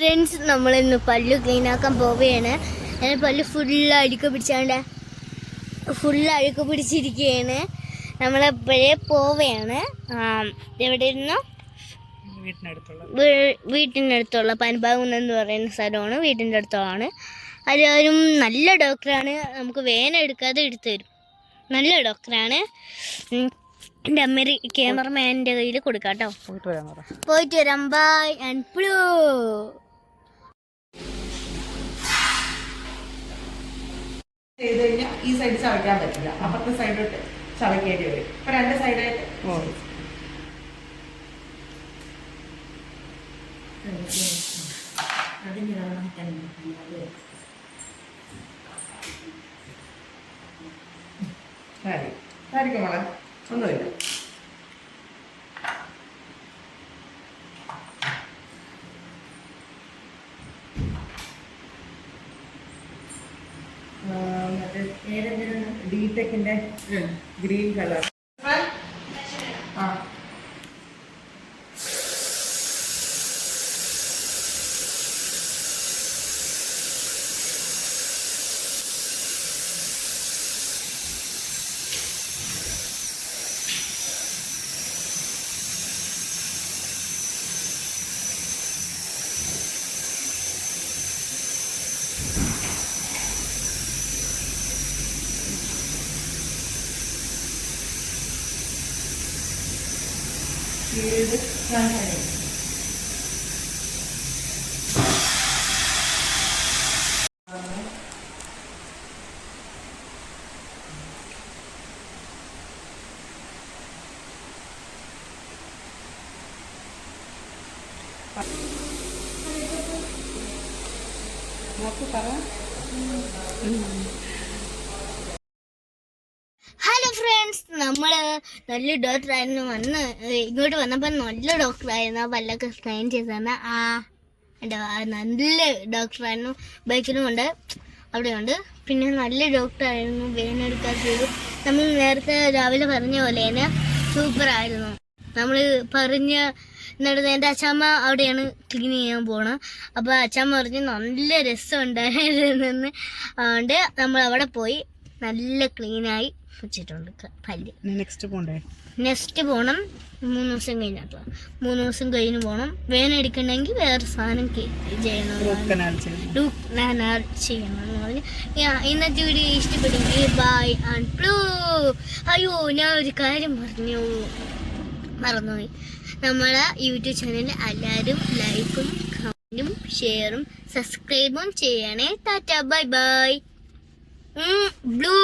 Friends, നമ്മളിന്ന് പല്ല് clean ആക്കാൻ പോവുകയാണ്. ഞാൻ പല്ല് ഫുള്ള് അഴുക്ക് പിടിച്ചിരിക്കുകയാണ്. നമ്മളെപ്പോഴേ പോവുകയാണ്. എവിടെ ഇരുന്നോ? വീട്ടിനടുത്തുള്ള പനഭാഗം എന്ന് പറയുന്ന സ്ഥലമാണ്. വീട്ടിൻ്റെ അടുത്താണ്. എല്ലാവരും നല്ല ഡോക്ടറാണ്. നമുക്ക് വേദന എടുക്കാതെ എടുത്തു തരും. നല്ല ഡോക്ടറാണ്. എൻ്റെ ക്യാമറമാൻ്റെ കയ്യിൽ കൊടുക്കാം കേട്ടോ. പോയിട്ട് വരാം. ബൈ ആൻഡ് പ്ലൂ. ചെയ്ത് കഴിഞ്ഞാൽ ഈ സൈഡ് ചവയ്ക്കാൻ പറ്റില്ല, അപ്പുറത്തെ സൈഡോട്ട് ചവയ്ക്കേണ്ടി വരും. ഇപ്പൊ രണ്ട് സൈഡായിട്ട് ആയിരിക്കും മോളെ, ഒന്നുമില്ല. ഡീടെക്കിന്റെ ഗ്രീൻ കളർ. ഹലോ ഫ്രണ്ട്സ്, നമ്മള് നല്ല ഡോക്ടറായിരുന്നു. ഇങ്ങോട്ട് വന്നപ്പോൾ നല്ല ഡോക്ടറായിരുന്നു. പല്ലൊക്കെ സ്കാൻ ചെയ്ത് തന്നെ നല്ല ഡോക്ടറായിരുന്നു. ബൈക്കിലും ഉണ്ട്, അവിടെയുണ്ട്. പിന്നെ നല്ല ഡോക്ടറായിരുന്നു. വേദനെടുക്കാത്തത് നമ്മൾ നേരത്തെ രാവിലെ പറഞ്ഞ പോലെ തന്നെ സൂപ്പറായിരുന്നു. നമ്മൾ എന്നിട്ട് എൻ്റെ അച്ഛമ്മ അവിടെയാണ് ക്ലീൻ ചെയ്യാൻ പോണത്. അപ്പോൾ അച്ഛമ്മ പറഞ്ഞ് നല്ല രസമുണ്ടായിരുന്നെന്ന്. അതുകൊണ്ട് നമ്മൾ അവിടെ പോയി നല്ല ക്ലീനായി വെച്ചിട്ടുണ്ട് പല്ല്. നെക്സ്റ്റ് പോകണം 3 ദിവസം കഴിഞ്ഞിട്ട്. 3 ദിവസം കഴിഞ്ഞ് പോകണം. വേദന എടുക്കണമെങ്കിൽ വേറെ സാധനം ചെയ്യണം, റൂട്ട് കനാൽ ചെയ്യണമെന്ന് പറഞ്ഞ്. ഇന്നത്തെ വീഡിയോ ഇഷ്ടപ്പെടുമെങ്കിൽ ബൈ ആൻഡ് പ്ലൂ. അയ്യോ, ഞാൻ ഒരു കാര്യം മറന്നുപോയി. നമ്മളെ യൂട്യൂബ് ചാനൽ എല്ലാവരും ലൈക്കും കമൻറ്റും ഷെയറും സബ്സ്ക്രൈബും ചെയ്യണേ. Tata, bye bye. ബ്ലൂ.